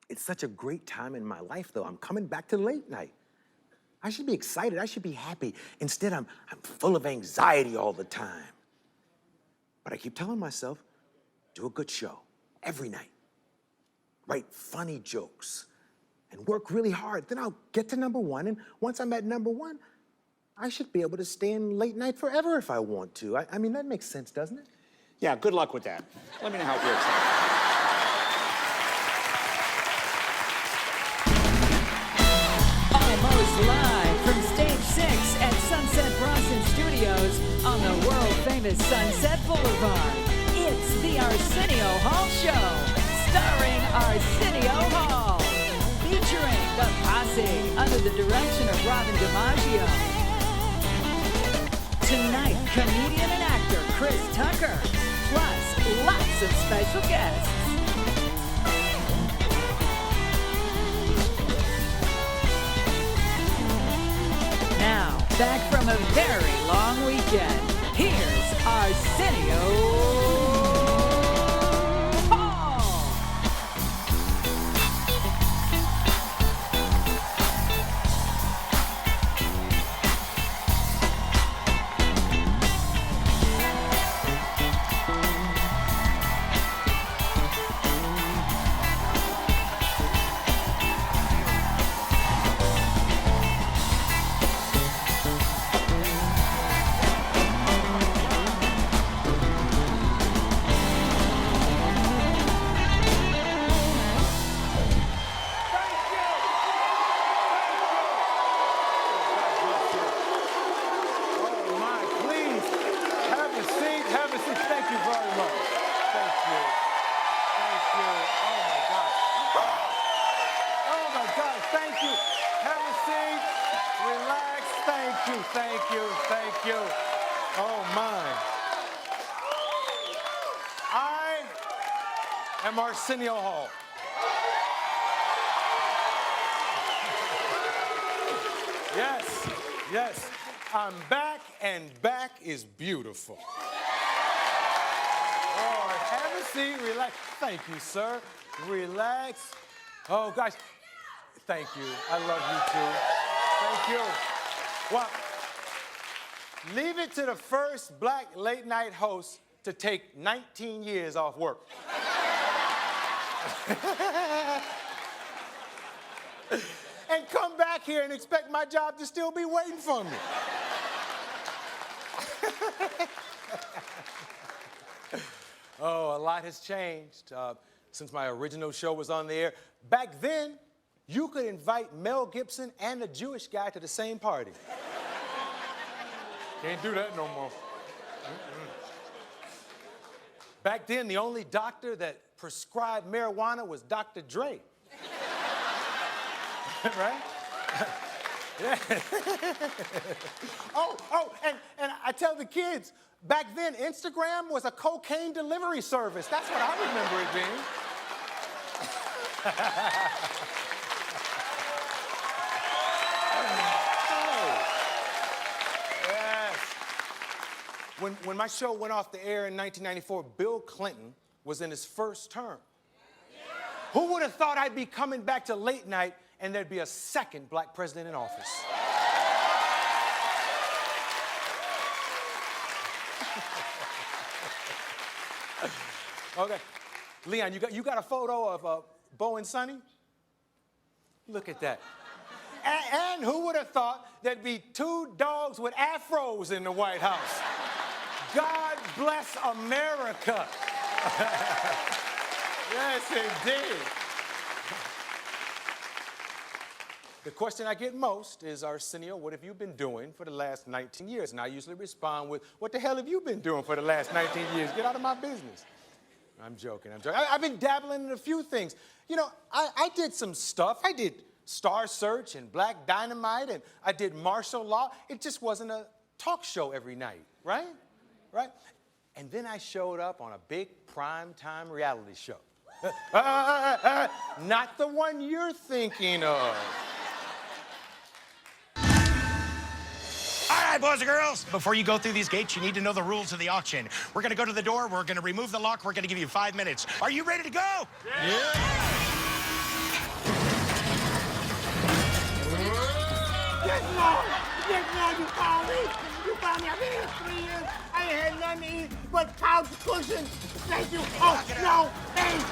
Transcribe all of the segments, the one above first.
It's such a great time in my life, though. I'm coming back to late night. I should be excited. I should be happy. Instead, I'm full of anxiety all the time. But I keep telling myself, do a good show every night. Write funny jokes and work really hard. Then I'll get to #1, and once I'm at #1, I should be able to stay in late night forever if I want to. I mean, that makes sense, doesn't it? Yeah, good luck with that. Let me know how it works out. Almost live from Stage 6 at Sunset Bronson Studios on the world-famous Sunset Boulevard. It's the Arsenio Hall Show, starring Arsenio Hall, featuring the Posse under the direction of Robin DiMaggio. Tonight, comedian and actor Chris Tucker, plus lots of special guests. Now, back from a very long weekend, here's Arsenio Hall. Thank you. Oh, my. I am Arsenio Hall. Yes. I'm back, and back is beautiful. Oh, have a seat, relax. Thank you, sir. Relax. Oh, guys, thank you. I love you, too. Thank you. Well, leave it to the first black late-night host to take 19 years off work. And come back here and expect my job to still be waiting for me. Oh, a lot has changed since my original show was on the air. Back then, you could invite Mel Gibson and a Jewish guy to the same party. Can't do that no more. Back then, the only doctor that prescribed marijuana was Dr. Dre. Right? Yeah. And I tell the kids, back then, Instagram was a cocaine delivery service. That's what I remember it being. When my show went off the air in 1994, Bill Clinton was in his first term. Who would have thought I'd be coming back to late night and there'd be a second black president in office? Okay, Leon, you got a photo of Bo and Sonny? Look at that. And who would have thought there'd be two dogs with afros in the White House? God bless America. Yes, indeed. The question I get most is, Arsenio, what have you been doing for the last 19 years? And I usually respond with, what the hell have you been doing for the last 19 years? Get out of my business. I'm joking. I've been dabbling in a few things. You know, I did some stuff. I did Star Search and Black Dynamite, and I did martial law. It just wasn't a talk show every night, right? Right? And then I showed up on a big primetime reality show. Not the one you're thinking of. All right, boys and girls, before you go through these gates, you need to know the rules of the auction. We're going to go to the door. We're going to remove the lock. We're going to give you 5 minutes. Are you ready to go? Yeah. you found me. You found me. I've been here 3 years. I ain't had nothing to eat but couch cushions. Thank you. Oh, no, thanks.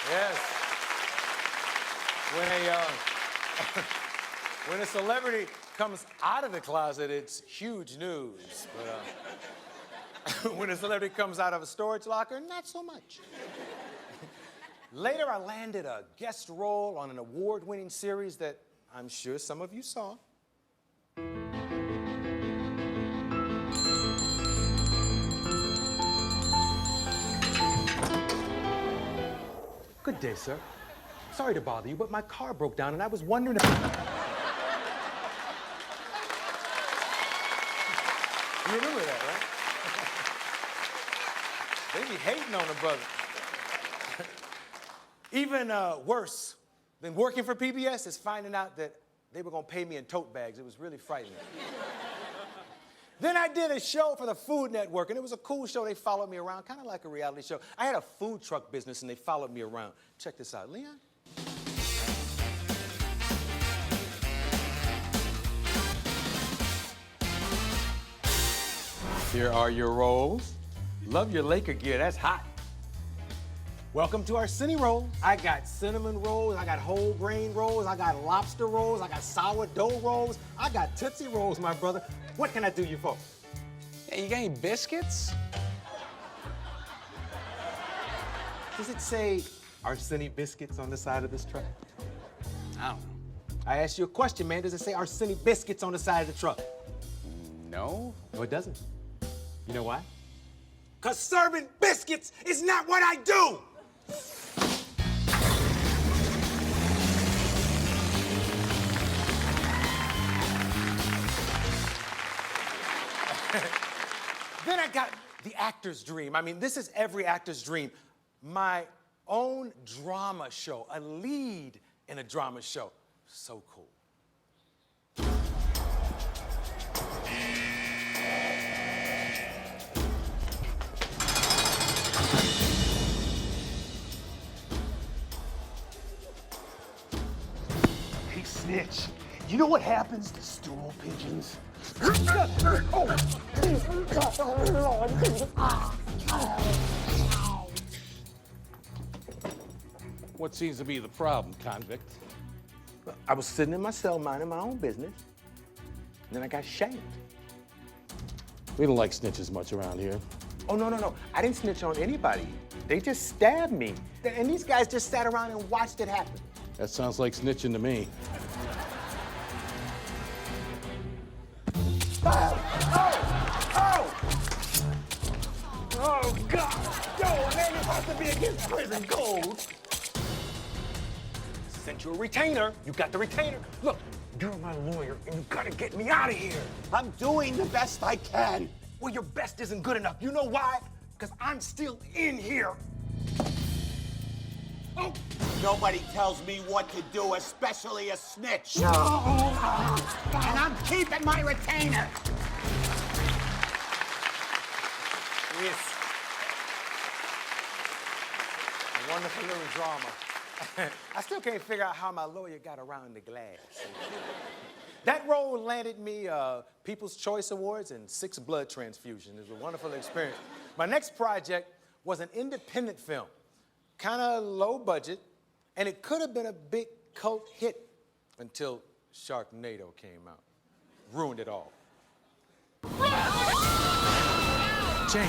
Yes. When a celebrity comes out of the closet, it's huge news. But when a celebrity comes out of a storage locker, not so much. Later, I landed a guest role on an award-winning series that I'm sure some of you saw. Good day, sir. Sorry to bother you, but my car broke down and I was wondering if... You remember that, right? They be hating on the brother. Even worse than working for PBS is finding out that they were gonna pay me in tote bags. It was really frightening. Then I did a show for the Food Network, and it was a cool show. They followed me around, kind of like a reality show. I had a food truck business, and they followed me around. Check this out, Leon. Here are your rolls. Love your Laker gear, that's hot. Welcome to our Arsenio rolls. I got cinnamon rolls, I got whole grain rolls, I got lobster rolls, I got sourdough rolls, I got Tootsie rolls, my brother. What can I do you for? Hey, you got any biscuits? Does it say Arsenio biscuits on the side of this truck? I don't know. I asked you a question, man. Does it say Arsenio biscuits on the side of the truck? No? No, it doesn't. You know why? 'Cause serving biscuits is not what I do! Then I got the actor's dream. I mean, this is every actor's dream. My own drama show, a lead in a drama show. So cool. Hey, Snitch, you know what happens to stool pigeons? What seems to be the problem, convict? I was sitting in my cell minding my own business, and then I got shamed. We don't like snitches much around here. Oh, no. I didn't snitch on anybody. They just stabbed me. And these guys just sat around and watched it happen. That sounds like snitching to me. Oh, God! Yo, man, you're supposed to be against prison gold. Sent you a retainer. You got the retainer. Look, you're my lawyer, and you gotta get me out of here. I'm doing the best I can. Well, your best isn't good enough. You know why? Because I'm still in here. Oh! Nobody tells me what to do, especially a snitch. And I'm keeping my retainer. Yes. A wonderful little drama. I still can't figure out how my lawyer got around the glass. That role landed me People's Choice Awards and 6 blood transfusions. It was a wonderful experience. My next project was an independent film, kind of low budget, and it could have been a big cult hit until Sharknado came out. Ruined it all. Jane,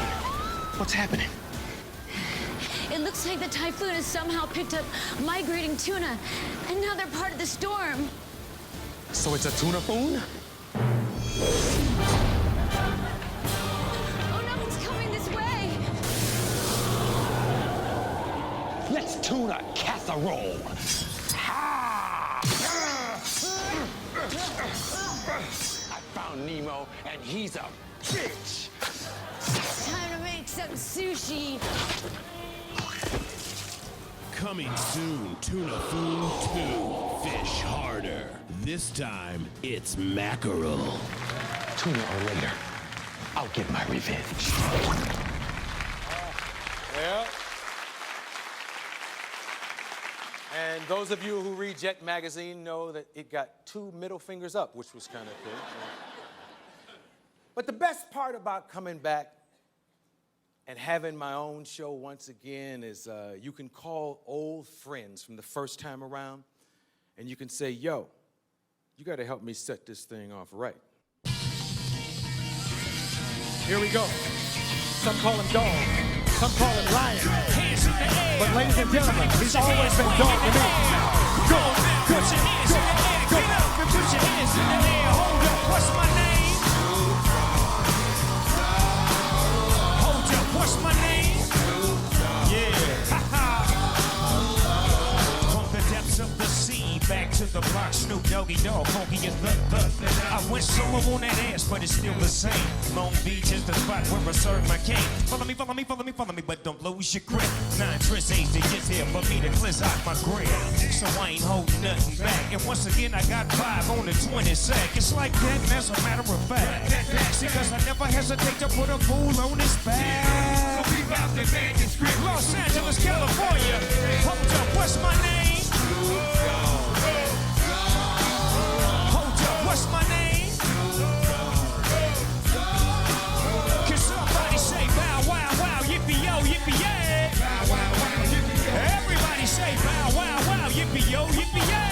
what's happening? It looks like the typhoon has somehow picked up migrating tuna, and now they're part of the storm. So it's a tuna-foon? Oh no, it's coming this way! Let's tuna casserole. I found Nemo, and he's a bitch. Time to make some sushi. Coming soon, Tuna Foon 2, Fish Harder. This time, it's mackerel. Tuna or later, I'll get my revenge. Well, And those of you who read Jet magazine know that it got 2 middle fingers up, which was kind of cool. But the best part about coming back and having my own show once again is you can call old friends from the first time around, and you can say, yo, you got to help me set this thing off right. Here we go. Some call him dog, some call him lion. But ladies and gentlemen, he's always been dog to me. Go, put your hands in the air, get up and put your hands in the air. Hold up, what's my name? Hold up, what's my name? Yeah, from the depths of the sea, back to the block, Snoop Doggy Dogg, funky as the. I went solo on that ass, but it's still the same. Long Beach is the spot where I serve my cane. Follow me, follow me, follow me, follow me, but don't lose your grip. 9 tris A's to get here for me to cleanse out my grill. So I ain't holding nothing back. And once again, I got 5 on the 20 sack. It's like that, and as a matter of fact. See, cause I never hesitate to put a fool on his back. Los Angeles, California. Hold up, what's my name? Hold up, what's my name? Can somebody say bow wow wow, yippee yo, yippee yay? Bow wow wow, yippee yo. Everybody say bow wow wow, yippee yo, yippee yay.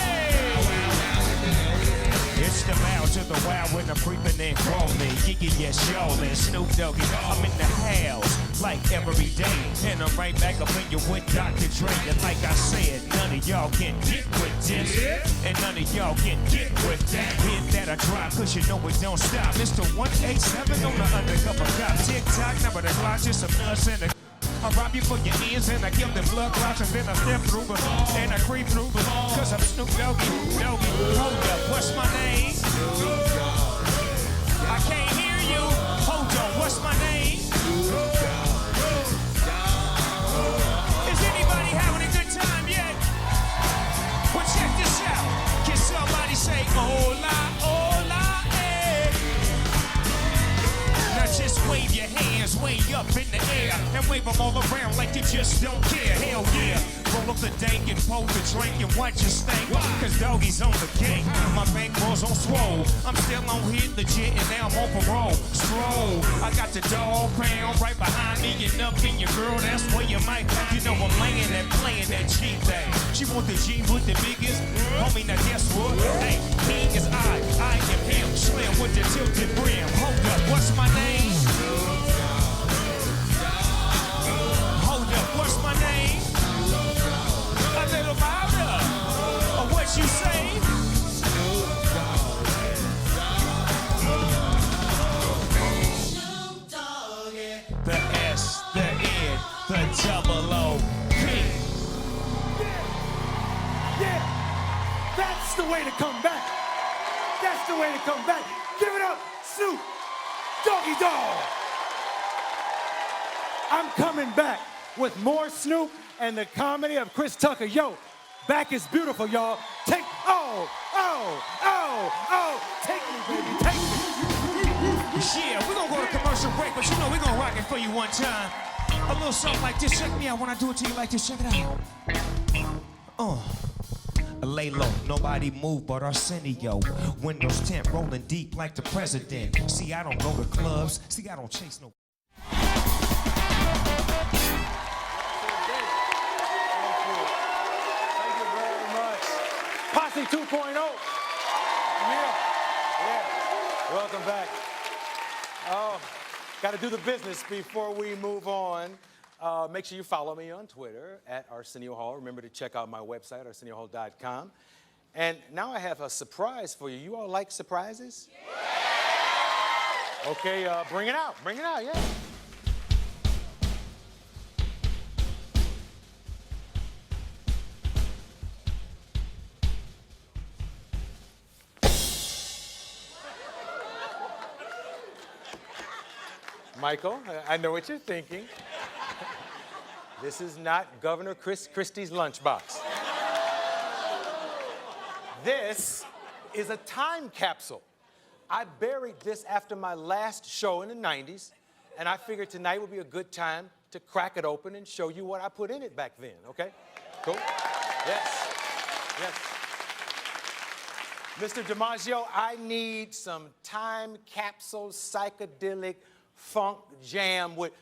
It's the bow to the wow when I'm creeping and crawling. Kicking your shawling, Snoop Doggy. I'm in the house like every day. And I'm right back up in you with Dr. Dre. And like I said, none of y'all can get with this. And none of y'all can get with that. Hit that I drop, cause you know it don't stop. Mr. 187 on the undercover cop. Tick-tock, number the clock, just some nuts and a... I rob you for your ears and I give them blood clots and then I step through them and I creep through them cause I'm Snoop Doggy, Doggy. Hold up, what's my name? I can't hear you. Hold on, what's my name? Is anybody having a good time yet? Well, check this out. Can somebody say hola, hola, eh? Now just wave your hands way up in the air and wave them all around like you just don't care. Hell yeah. Roll up the dank and pull the drink and watch your stank. Cause Doggy's on the game. My bankroll's on swole. I'm still on here legit and now I'm on parole. Stroll. I got the dog pound right behind me and up in your girl. That's where you might. You know I'm laying and playing that G thing. She want the G with the biggest. Homie, now guess what? Hey, he is I am him. Slim with the tilted brim. Hold up, what's my name? Hold up, what's my name? A little louder. Or what you say? The S, the N, the double O, P. Yeah, that's the way to come back. That's the way to come back. Give it up, Snoop Doggy Dogg. I'm coming back with more Snoop and the comedy of Chris Tucker. Yo, back is beautiful, y'all. Take, oh, take me, baby, take me. Yeah, we're gonna go to commercial break, but you know we're gonna rock it for you one time. A little something like this. Check me out when I do it to you like this. Check it out. Lay low, nobody move but Arsenio. Windows tint rolling deep like the president. See, I don't go to clubs. See, I don't chase no. Posse 2.0. Yeah. Welcome back. Oh, got to do the business before we move on. Make sure you follow me on Twitter at Arsenio Hall. Remember to check out my website, arseniohall.com. And now I have a surprise for you. You all like surprises? Yeah! Okay, bring it out. Bring it out, yeah. Michael, I know what you're thinking. This is not Governor Christie's lunchbox. This is a time capsule. I buried this after my last show in the 90s, and I figured tonight would be a good time to crack it open and show you what I put in it back then, okay? Cool? Yes. Yes. Mr. DiMaggio, I need some time capsule psychedelic funk jam with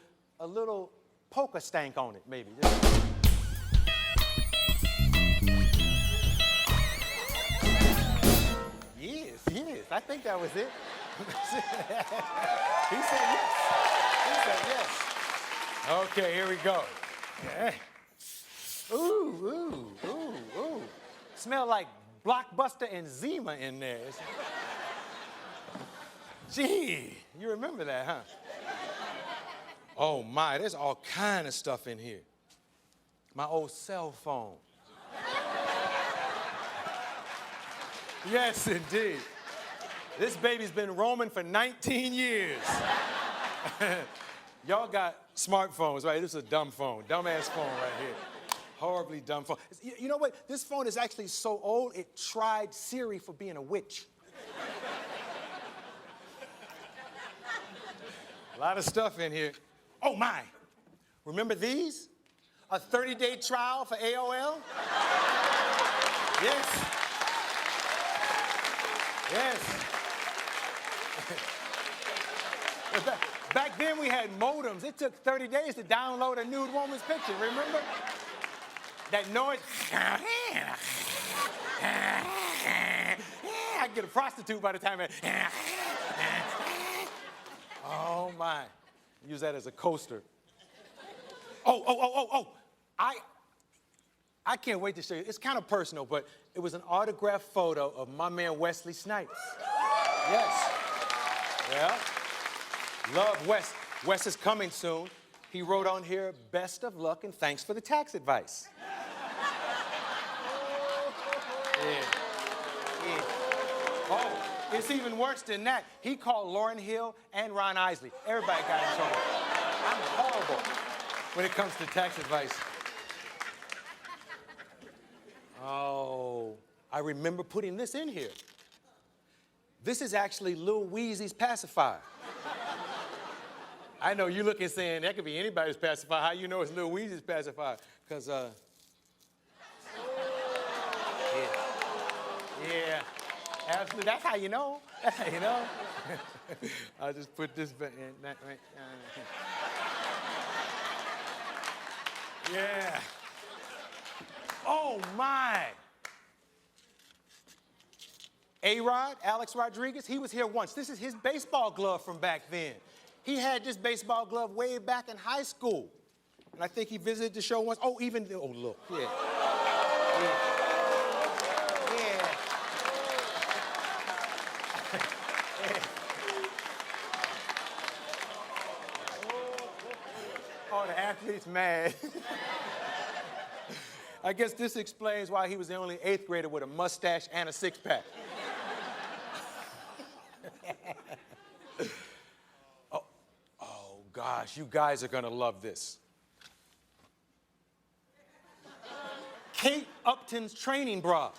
a little polka stank on it, maybe. Yes, I think that was it. He said yes. He said yes. Okay, here we go. Yeah. Ooh. Smell like Blockbuster and Zima in there. Gee, you remember that, huh? Oh my, there's all kind of stuff in here. My old cell phone. Yes, indeed. This baby's been roaming for 19 years. Y'all got smartphones, right? This is a dumb phone, dumbass phone right here. Horribly dumb phone. You know what? This phone is actually so old, it tried Serie for being a witch. A lot of stuff in here. Oh my, remember these? A 30-day trial for AOL? Yes. Yes. Back then we had modems. It took 30 days to download a nude woman's picture, remember? That noise. I'd get a prostitute by the time it. Oh my. Use that as a coaster. Oh. I can't wait to show you. It's kind of personal, but it was an autographed photo of my man Wesley Snipes. Yes. Yeah. Love Wes. Wes is coming soon. He wrote on here, best of luck and thanks for the tax advice. Yeah. Oh, it's even worse than that. He called Lauryn Hill and Ron Isley. Everybody got in trouble. I'm horrible when it comes to tax advice. Oh, I remember putting this in here. This is actually Lil Weezy's pacifier. I know you looking saying that could be anybody's pacifier. How you know it's Lil Weezy's pacifier? Because, yeah, absolutely. That's how you know. That's how you know. I'll just put this back in. Right. Yeah. Oh, my. A-Rod, Alex Rodriguez, he was here once. This is his baseball glove from back then. He had this baseball glove way back in high school. And I think he visited the show once. Oh, look, yeah. Yeah. Oh, the athlete's mad. I guess this explains why he was the only 8th grader with a mustache and a six-pack. Oh, gosh, you guys are gonna love this. Kate Upton's training bra.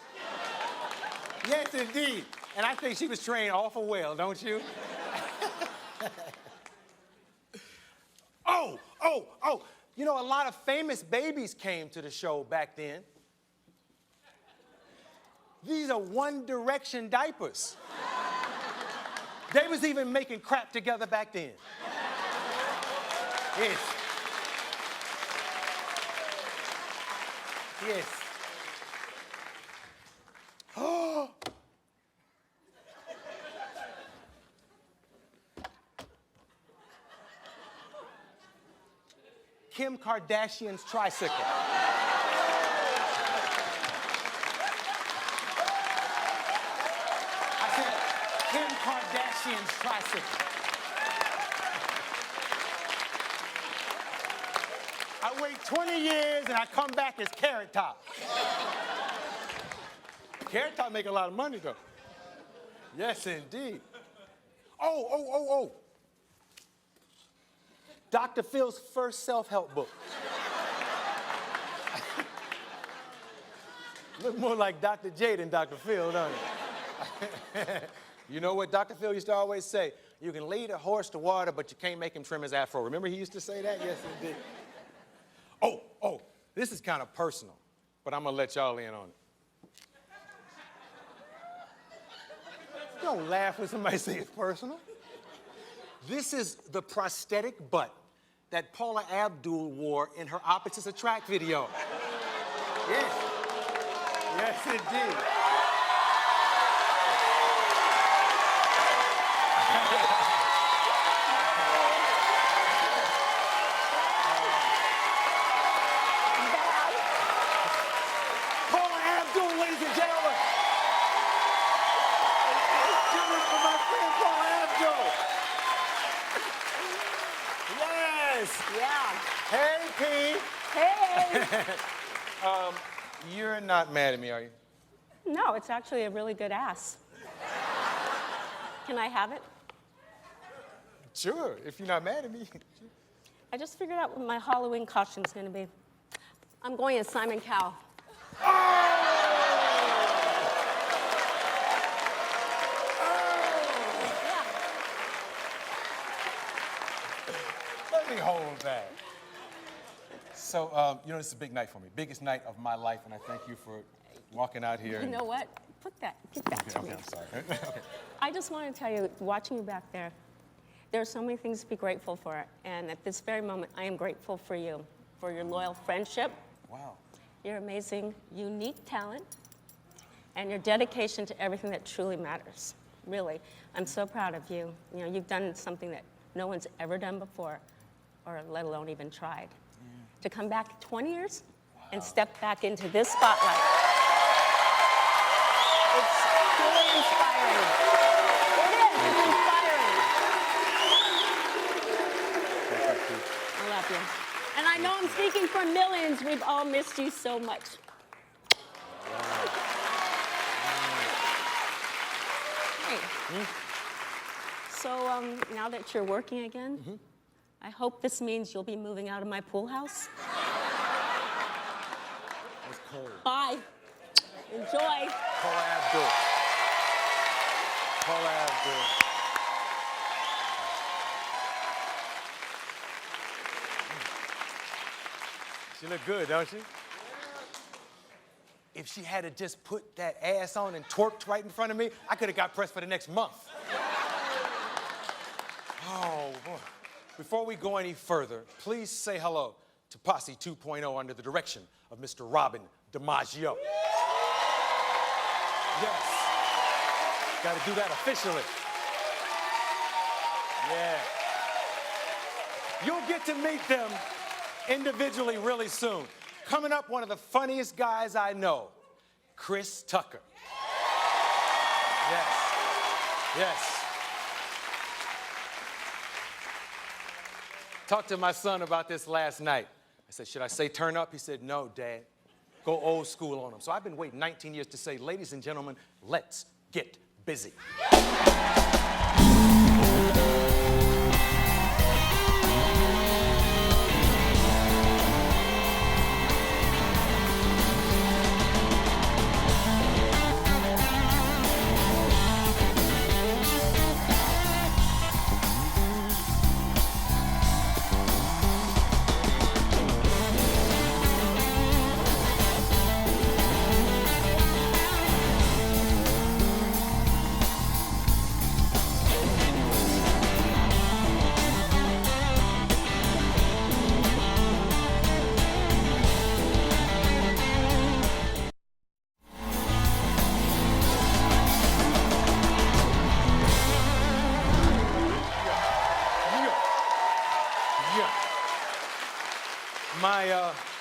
Yes, indeed. And I think she was trained awful well, don't you? Oh. You know, a lot of famous babies came to the show back then. These are One Direction diapers. They was even making crap together back then. Yes. Yes. Oh. Kim Kardashian's tricycle. I said Kim Kardashian's tricycle. I wait 20 years and I come back as Carrot Top. Carrot Top make a lot of money though. Yes, indeed. Oh. Dr. Phil's first self-help book. Look more like Dr. J than Dr. Phil, don't it? You know what Dr. Phil used to always say? You can lead a horse to water, but you can't make him trim his afro. Remember he used to say that? Yes, he did. Oh, this is kind of personal. but I'm gonna let y'all in on it. Don't laugh when somebody say it's personal. This is the prosthetic butt that Paula Abdul wore in her Opposites Attract video. Yes. Yes, indeed. Paula Abdul, ladies and gentlemen. Give it for my friend Paula Abdul. Yes. Yeah. Hey, P. Hey! You're not mad at me, are you? No, it's actually a really good ass. Can I have it? Sure, if you're not mad at me. I just figured out what my Halloween costume's gonna be. I'm going as Simon Cowell. Let me hold that. So, you know, this is a big night for me. Biggest night of my life, and I thank you for walking out here. You know what? Give that to me. Okay, I'm sorry. Okay. I just want to tell you, watching you back there, there are so many things to be grateful for. And at this very moment, I am grateful for you, for your loyal friendship, Wow. your amazing, unique talent, and your dedication to everything that truly matters. Really, I'm so proud of you. You know, you've done something that no one's ever done before, or let alone even tried. To come back 20 years and step back into this spotlight. It's truly inspiring. It is. It's inspiring. I love you. And I know I'm speaking for millions. We've all missed you so much. Hey. So now that you're working again, I hope this means you'll be moving out of my pool house. That's cold. Bye. Enjoy. Paula Abdul. Paula Abdul. She look good, don't she? If she had to just put that ass on and twerked right in front of me, I could have got pressed for the next month. Oh, boy. Before we go any further, please say hello to Posse 2.0 under the direction of Mr. Robin DiMaggio. Yes. Got to do that officially. Yeah. You'll get to meet them individually really soon. Coming up, one of the funniest guys I know, Chris Tucker. Yes. Yes. Talked to my son about this last night. I said, should I say turn up? He said, no, Dad. Go old school on him. So I've been waiting 19 years to say, ladies and gentlemen, let's get busy.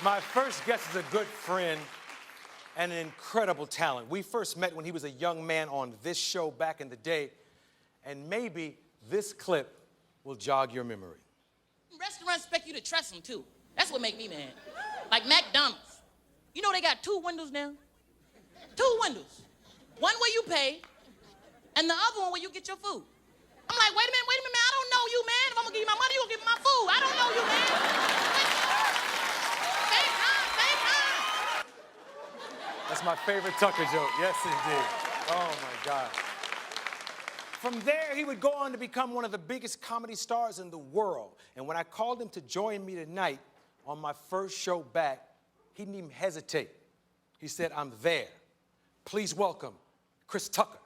My first guest is a good friend and an incredible talent. We first met when he was a young man on this show back in the day, and maybe this clip will jog your memory. Restaurants expect you to trust them, too. That's what make me mad. Like McDonald's. You know they got 2 windows now? 2 windows. One where you pay, and the other one where you get your food. I'm like, wait a minute, man. I don't know you, man. If I'm gonna give you my money, you gonna give me my food. I don't know you, man. That's my favorite Tucker joke. Yes, indeed. Oh, my God. From there, he would go on to become one of the biggest comedy stars in the world. And when I called him to join me tonight on my first show back, he didn't even hesitate. He said, I'm there. Please welcome Chris Tucker.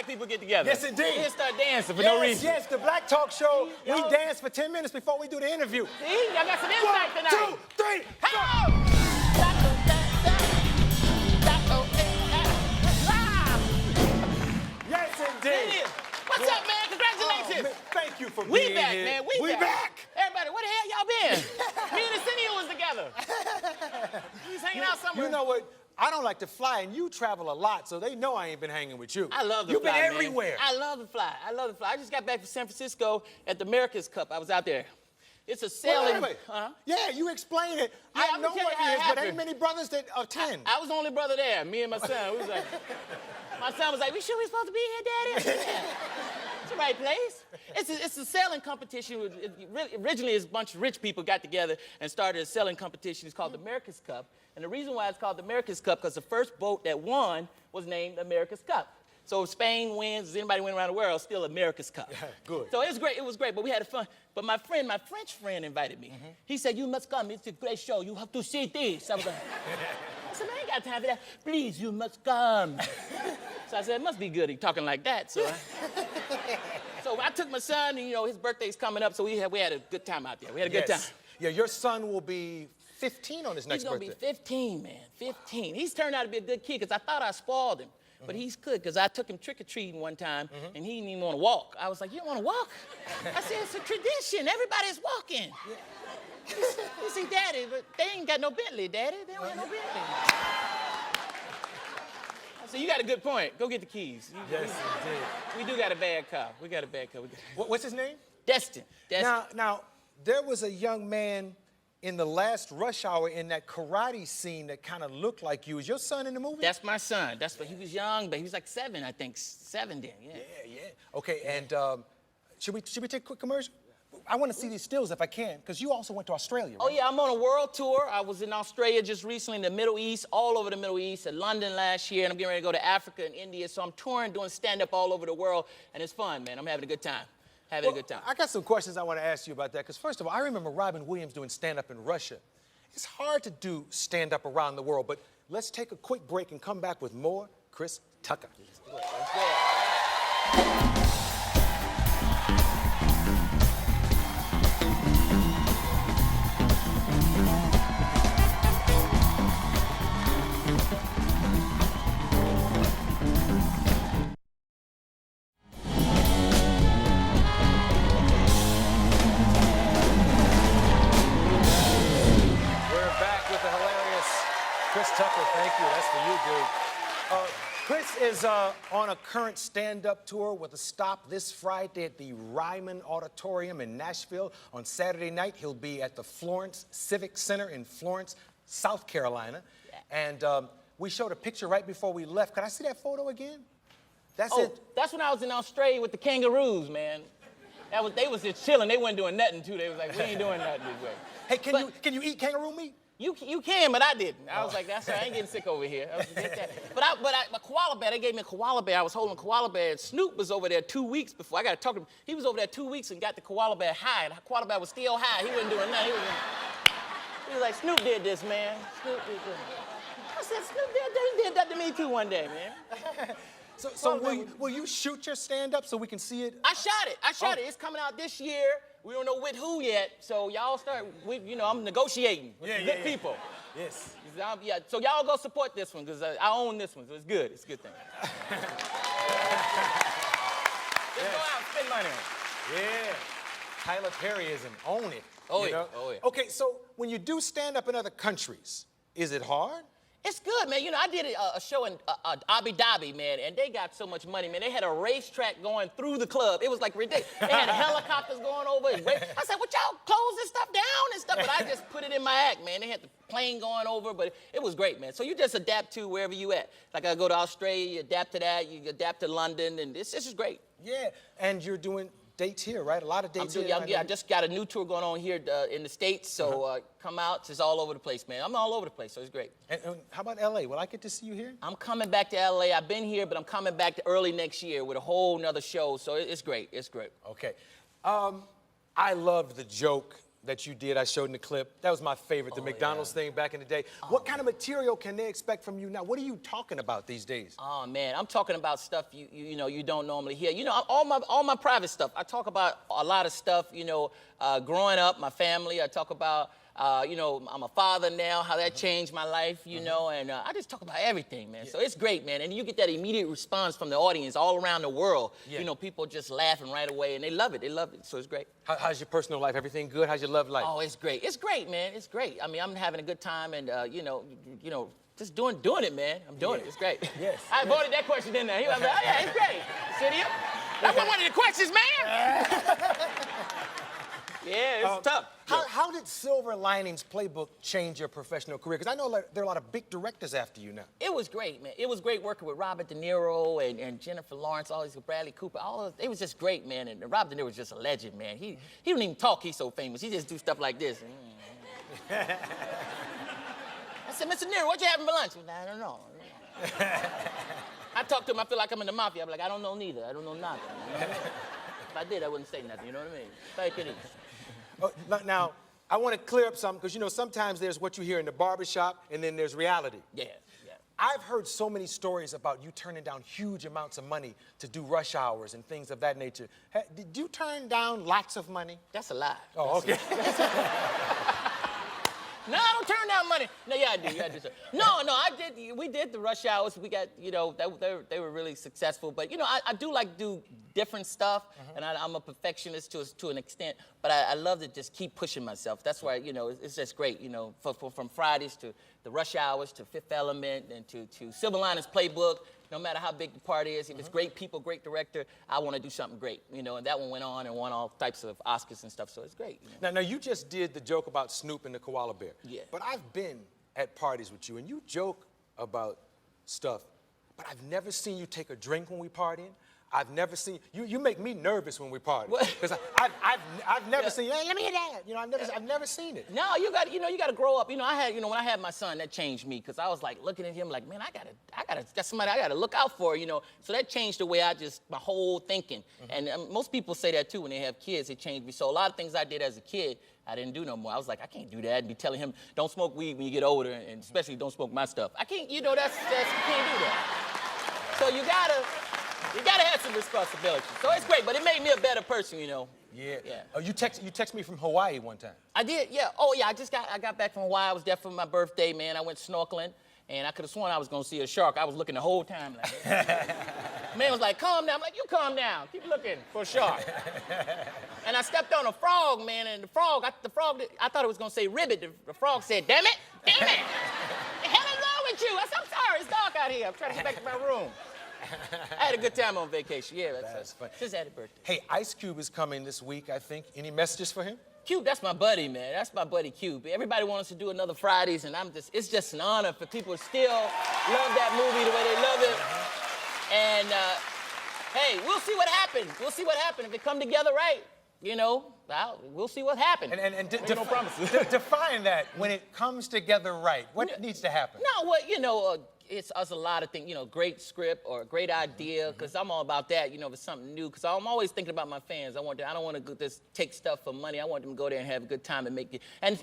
People get together. Yes, indeed. We just start dancing for no reason. Yes, the Black Talk Show. We dance for 10 minutes before we do the interview. See, y'all got some insight tonight. 1, 2, 3, Yes, indeed. What's up, man? Congratulations. Oh, man, thank you for We being back, here. man. We back. Everybody, where the hell y'all been? Me and Arsenio was together. We was hanging out somewhere. You know what? I don't like to fly, and you travel a lot, so they know I ain't been hanging with you. I love to You've fly, been man. everywhere. I love to fly. I love to fly. I just got back from San Francisco at the America's Cup. I was out there. It's a sailing. Wait. Yeah, you explain it. Yeah, I I'm know gonna tell what you how it it is, but ain't happened. many brothers that attend. I was the only brother there, me and my son. We was like, my son was like, we sure we supposed to be here, Daddy? Yeah. It's the right place. It's a sailing competition. Originally, it's a bunch of rich people got together and started a sailing competition. It's called the America's Cup. And the reason why it's called the America's Cup, because the first boat that won was named America's Cup. So if Spain wins, if anybody win around the world, still America's Cup. Good. So it was great. It was great, but we had fun. But my French friend invited me. He said, you must come. It's a great show. You have to see this. I was like, I said, man, I ain't got time for that. Please, you must come. So I said, it must be good. He talking like that. So I took my son, and, you know, his birthday's coming up, so we had a good time out there. We had a good time. Yeah, your son will be 15 on his next birthday. He's gonna be 15, man, 15. He's turned out to be a good kid, because I thought I spoiled him. But he's good, because I took him trick-or-treating one time, and he didn't even want to walk. I was like, you don't want to walk? I said, it's a tradition. Everybody's walking. You see, Daddy, but they ain't got no Bentley, Daddy. They don't have no Bentley. I said, you got a good point. Go get the keys. Yes, indeed. We do got a bad car. We got a bad car. What's his name? Destin. Now, there was a young man in the last Rush Hour in that karate scene that kind of looked like you. Is your son in the movie? That's my son. That's what he was young, but he was like 7, I think. 7 then, yeah. Yeah. Okay, and should we take a quick commercial? I want to see these stills if I can, because you also went to Australia, right? Oh, yeah, I'm on a world tour. I was in Australia just recently, in the Middle East, all over the Middle East, in London last year, and I'm getting ready to go to Africa and India. So I'm touring, doing stand-up all over the world, and it's fun, man. I'm having a good time. Having a good time. I got some questions I want to ask you about that, because first of all, I remember Robin Williams doing stand-up in Russia. It's hard to do stand-up around the world, but let's take a quick break and come back with more Chris Tucker. Let's do it. Chris Tucker, thank you. That's for you, dude. Chris is on a current stand-up tour with a stop this Friday at the Ryman Auditorium in Nashville. On Saturday night, he'll be at the Florence Civic Center in Florence, South Carolina. And we showed a picture right before we left. Can I see that photo again? That's it. That's when I was in Australia with the kangaroos, man. They was just chilling. They wasn't doing nothing, too. They was like, we ain't doing nothing this way. Hey, can you eat kangaroo meat? You can, but I didn't. I was like, that's right, I ain't getting sick over here. But a koala bear, they gave me a koala bear. I was holding a koala bear, and Snoop was over there 2 weeks before. I got to talk to him. He was over there 2 weeks and got the koala bear high. The koala bear was still high. He wasn't doing nothing. He was like, Snoop did this, man. Snoop did this. I said, Snoop did that to me too one day, man. So will you shoot your stand-up so we can see it? I shot it. It's coming out this year. We don't know with who yet, so y'all start, I'm negotiating with good people. Yes. So y'all go support this one, because I own this one, so it's good. It's a good thing. Just go out and spend money on it. Yeah. Tyler Perryism, own it. Oh, you yeah. know? Oh, yeah. Okay, so when you do stand-up in other countries, is it hard? It's good, man. You know, I did a show in Abu Dhabi, man, and they got so much money, man. They had a racetrack going through the club. It was like ridiculous. They had helicopters going over. I said, "What y'all close this stuff down and stuff?" But I just put it in my act, man. They had the plane going over, but it was great, man. So you just adapt to wherever you at. Like I go to Australia, you adapt to that. You adapt to London, and this is great. Yeah, and you're doing dates here, right? A lot of dates here. Yeah, I just got a new tour going on here in the States, so come out. It's all over the place, man. I'm all over the place, so it's great. And how about L.A.? Will I get to see you here? I'm coming back to L.A. I've been here, but I'm coming back to early next year with a whole nother show, so it's great. It's great. Okay. I loved the joke that you did. I showed in the clip. That was my favorite, the McDonald's thing back in the day. What kind of material can they expect from you now? What are you talking about these days? Oh, man, I'm talking about stuff you know you don't normally hear. You know, all my private stuff. I talk about a lot of stuff, you know, growing up, my family. I talk about, you know, I'm a father now, how that changed my life, you know, and I just talk about everything, man. So it's great, man. And you get that immediate response from the audience all around the world. You know, people just laughing right away, and they love it. They love it, so it's great. How's your personal life? Everything good? How's your love life? Oh, it's great. It's great, man. It's great. I mean, I'm having a good time, and, you know, just doing it, man. I'm doing it. It's great. Yes. I voted that question in there. He was like, oh, yeah, it's great. City? That was one of the questions, man. Yeah, it's tough. How did Silver Linings Playbook change your professional career? Because I know there are a lot of big directors after you now. It was great, man. It was great working with Robert De Niro and Jennifer Lawrence, all these, Bradley Cooper, all of it was just great, man. And Robert De Niro was just a legend, man. He don't even talk, he's so famous. He just do stuff like this. I said, Mr. De Niro, what you having for lunch? I don't know. I talk to him, I feel like I'm in the mafia. I'm like, I don't know neither. I don't know nothing. If I did, I wouldn't say nothing, you know what I mean? Take it easy. Now, I want to clear up something, because, you know, sometimes there's what you hear in the barbershop, and then there's reality. Yeah. I've heard so many stories about you turning down huge amounts of money to do rush hours and things of that nature. Did you turn down lots of money? That's a lie. Oh, okay. No, I don't turn down money. No, yeah, I do. Yeah, I do. No, I did. We did the rush hours. We got, you know, they were really successful. But, you know, I do like to do different stuff, and I'm a perfectionist to an extent. But I love to just keep pushing myself. That's why, you know, it's just great, you know, from Fridays to the rush hours to Fifth Element and to Silver Linings Playbook. No matter how big the part is, if it's great people, great director, I want to do something great, you know. And that one went on and won all types of Oscars and stuff, so it's great. You know? Now, you just did the joke about Snoop and the koala bear. Yeah. But I've been at parties with you, and you joke about stuff, but I've never seen you take a drink when we partying. I've never seen you make me nervous when we party, because I've never seen. Hey, let me hear that. You know, I've never seen it. No, you got to grow up. You know, when I had my son, that changed me, because I was like looking at him like, man, that's somebody I gotta look out for. You know, so that changed the way my whole thinking. And most people say that too when they have kids. It changed me. So a lot of things I did as a kid, I didn't do no more. I was like, I can't do that. And be telling him, don't smoke weed when you get older, and especially don't smoke my stuff. I can't. You know, you can't do that. So you gotta have some responsibility. So it's great, but it made me a better person, you know. Yeah. Oh, you text me from Hawaii one time. I did, yeah. Oh, yeah, I got back from Hawaii. I was there for my birthday, man. I went snorkeling, and I could have sworn I was gonna see a shark. I was looking the whole time like, man was like, calm down. I'm like, you calm down. Keep looking for a shark. And I stepped on a frog, man, and the frog, I thought it was gonna say ribbit. The frog said, damn it. The hell is wrong with you? I said, I'm sorry, it's dark out here. I'm trying to get back to my room. I had a good time on vacation. Yeah, that's fun. Just had a birthday. Hey, Ice Cube is coming this week, I think. Any messages for him? Cube, that's my buddy, man. That's my buddy Cube. Everybody wants to do another Fridays, and it's just an honor for people to still love that movie the way they love it. And hey, we'll see what happens. We'll see what happens. If it come together right, you know, we'll see what happens. And no promises. Define that. When it comes together right, what needs to happen? No, well, you know, it's us a lot of things, you know, great script or a great idea, because I'm all about that, you know, if it's something new, because I'm always thinking about my fans. I don't want to just take stuff for money. I want them to go there and have a good time and make it. And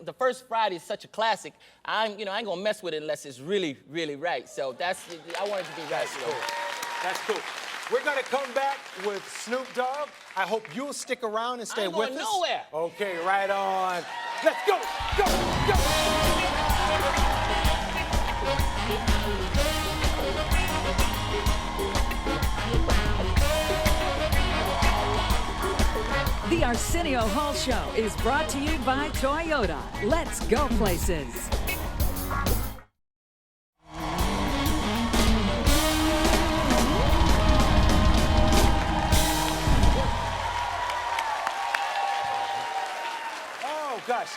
the first Friday is such a classic. I ain't gonna mess with it unless it's really, really right. So I want it to be right. That's cool. That's cool. We're gonna come back with Snoop Dogg. I hope you'll stick around and stay with us. I'm going nowhere. Okay, right on. Let's go, go, go. The Arsenio Hall Show is brought to you by Toyota. Let's go places. gosh.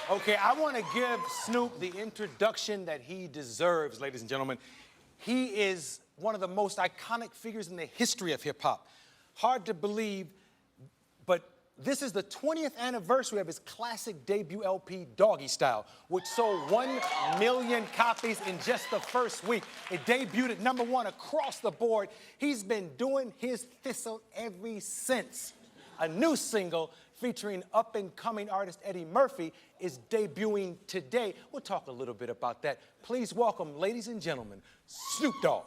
Okay, I want to give Snoop the introduction that he deserves, ladies and gentlemen. He is one of the most iconic figures in the history of hip-hop. Hard to believe, but this is the 20th anniversary of his classic debut LP, Doggy Style, which sold 1 million copies in just the first week. It debuted at #1 across the board. He's been doing his thistle ever since. A new single featuring up-and-coming artist Eddie Murphy is debuting today. We'll talk a little bit about that. Please welcome, ladies and gentlemen, Snoop Dogg.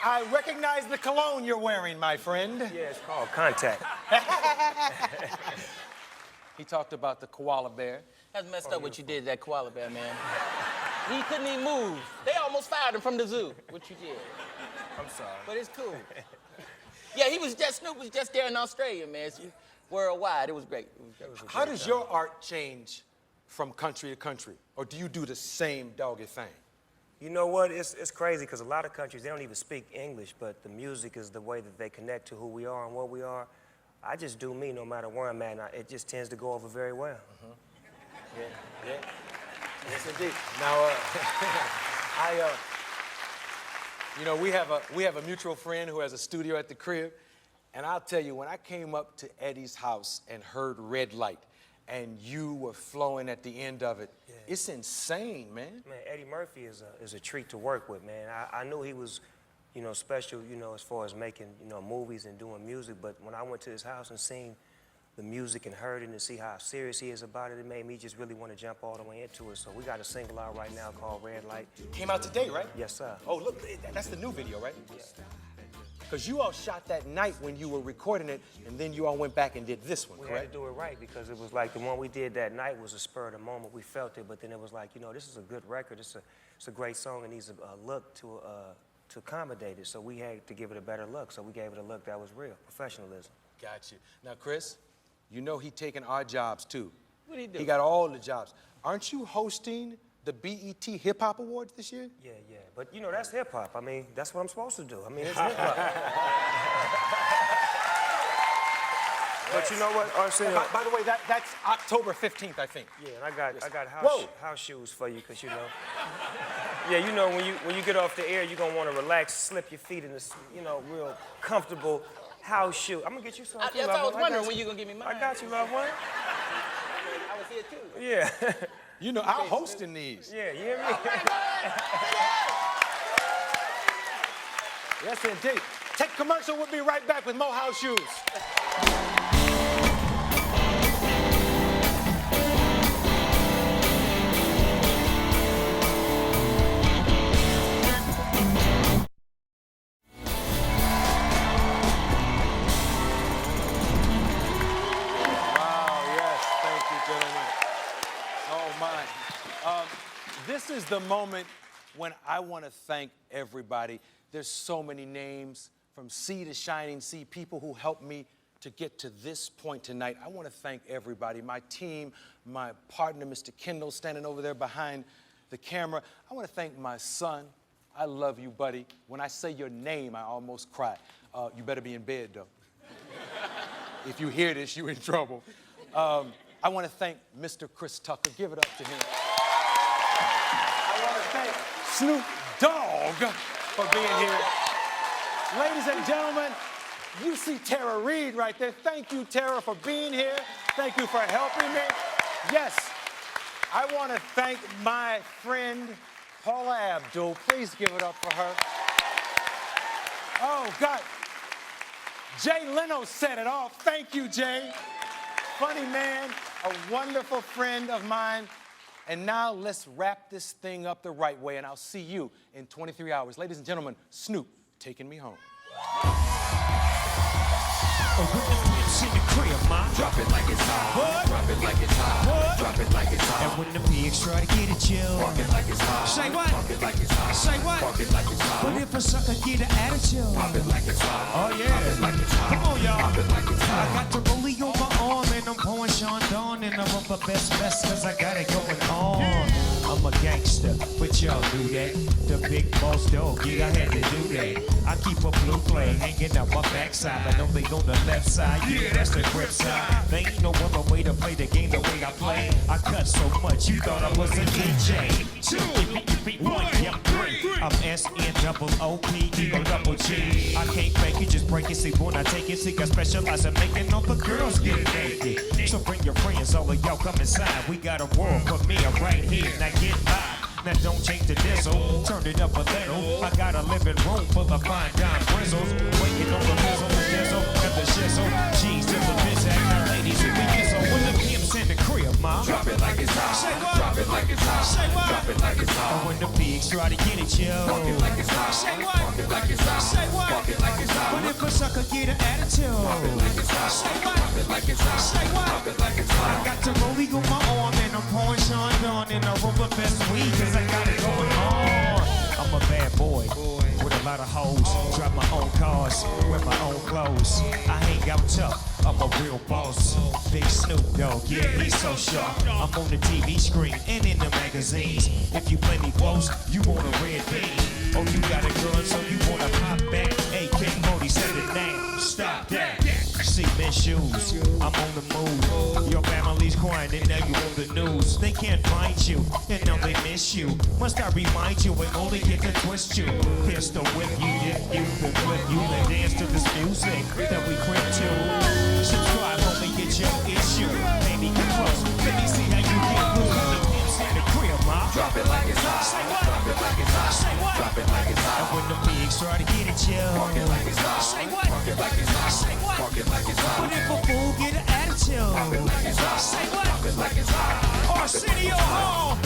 I recognize the cologne you're wearing, my friend. Yeah, it's called Contact. He talked about the koala bear. That's messed up what you did to that koala bear, man. He couldn't even move. They almost fired him from the zoo, what you did. I'm sorry. But it's cool. Yeah, Snoop was just there in Australia, man. It's worldwide, it was great. How does your art change from country to country? Or do you do the same doggy thing? You know what? It's crazy because a lot of countries, they don't even speak English, but the music is the way that they connect to who we are and what we are. I just do me no matter where I'm at, and it just tends to go over very well. Yeah. Yes, indeed. Now, you know, we have a mutual friend who has a studio at the crib, and I'll tell you, when I came up to Eddie's house and heard Red Light, and you were flowing at the end of it, it's insane, man. Man, Eddie Murphy is a treat to work with, man. I knew he was, you know, special, you know, as far as making, you know, movies and doing music, but when I went to his house and seen the music and heard it and see how serious he is about it, it made me just really want to jump all the way into it. So we got a single out right now called Red Light. Came out today, right? Yes, sir. Oh, look, that's the new video, right? Yeah. Because you all shot that night when you were recording it, and then you all went back and did this one, we correct? had to do it right because it was like the one we did that night was a spur of the moment. We felt it, but then it was like, you know, this is a good record. It's a great song. It needs a look to accommodate it. So we had to give it a better look. So we gave it a look that was real, professionalism. Got you. Now, Chris, you know he taking our jobs too. What did he do? He got all the jobs. Aren't you hosting the BET Hip Hop Awards this year? Yeah. But, you know, that's hip-hop. I mean, that's what I'm supposed to do. I mean, it's hip-hop. But you know what, Arsenio? By the way, that's October 15th, I think. Yeah, and I got house shoes for you, because, you know. Yeah, you know, when you get off the air, you're going to want to relax, slip your feet in this, you know, real comfortable house shoe. I'm going to get you something. Yes, I was wondering when you going to give me mine. I got you, loved one. I was here too. Yeah. You know, I'm hosting these. Yeah, you hear me? Yes, indeed. Take commercial. We'll be right back with more house shoes. This is the moment when I want to thank everybody. There's so many names from sea to shining sea, people who helped me to get to this point tonight. I want to thank everybody, my team, my partner, Mr. Kendall, standing over there behind the camera. I want to thank my son. I love you, buddy. When I say your name, I almost cry. You better be in bed, though. If you hear this, you're in trouble. I want to thank Mr. Chris Tucker. Give it up to him. I want to thank Snoop Dogg for being here. Ladies and gentlemen, you see Tara Reid right there. Thank you, Tara, for being here. Thank you for helping me. Yes, I want to thank my friend, Paula Abdul. Please give it up for her. Oh, God. Jay Leno set it off. Thank you, Jay. Funny man, a wonderful friend of mine. And now let's wrap this thing up the right way, and I'll see you in 23 hours. Ladies and gentlemen, Snoop taking me home. Oh, when the pimp's in the crib, ma. Drop it like it's hot. What? Drop it like it's hot. What? Drop it like it's hot. And when the pigs try to get at you, park it like it's hot. Say what? Park it like it's hot. Say what? Park it like it's hot. But if a sucker get an attitude, pop it like it's hot. Oh yeah. Pop it like it's hot. Come on, y'all. Pop it like it's hot. I got the rollie on my arm and I'm pouring Sean Dawn and I'm up a best cause I got it going on. I'm a gangster, but y'all knew that. The big boss dog, yeah, I had to do that. I keep a blue flag hanging out my backside, but only on the left side. Yeah, that's the grip side. There ain't no other way to play the game the way I play. I cut so much, you thought I was a DJ. 2, 1, yep, 3. I'm S-N-double-O-P, double G. I can't fake it, just break it. See, when I take it, see, I specialize in making all the girls get naked. So bring your friends, all of y'all come inside. We got a world premiere right here, now get live. Now don't change the diesel, turn it up a little. I got a living room full of fine dime bristles. Waiting on the whistle, the diesel, and the shizzle. G's to the bitch, act the ladies who be so. When the pimp's in the crib, ma. Drop it like it's hot. Say what? Drop it like it's hot. Say what? Drop it like it's hot. And when the pigs try to get at you, park it like it's hot. Say what? Park it like it's hot. Say what? Park it like it's hot. But if a sucker get an attitude, park it like it's hot. Say what? Park it like it's hot. Say what? Park it like it's hot. I got the rollie on my arm and I'm pouring Sean Dawn and I roll the best weed cause I got it going on. I'm a bad boy with a lot of hoes. Drive my own cars, wear my own clothes. I hang out tough, I'm a real boss. Big Snoop Dogg, yeah, he's so sharp. I'm on the TV screen and in the magazines. If you play me close, you want a red bean. Oh, you got a gun, so you wanna pop back. AK-47 now, stop that. Cement shoes, I'm on the move. Your family's crying and now you on the news. They can't find you and now they miss you. Must I remind you and only get to twist you? Pistol whip you, dip you, then flip you, then dance to this music that we crib to. Subscribe, only get your issue. Baby, get close, let me see how you get loose. The pimp's in the crib, ma. Drop it like it's hot. Say what? Drop it like it's hot. Say what? Drop it like it's hot. And when the pigs try to get at you, park it like it's hot. Say what? Park it like it's hot. Say what? Park it like it's hot. But if a fool get an attitude, pop it like it's hot. Say what? Pop it like it's hot. Arsenio Hall,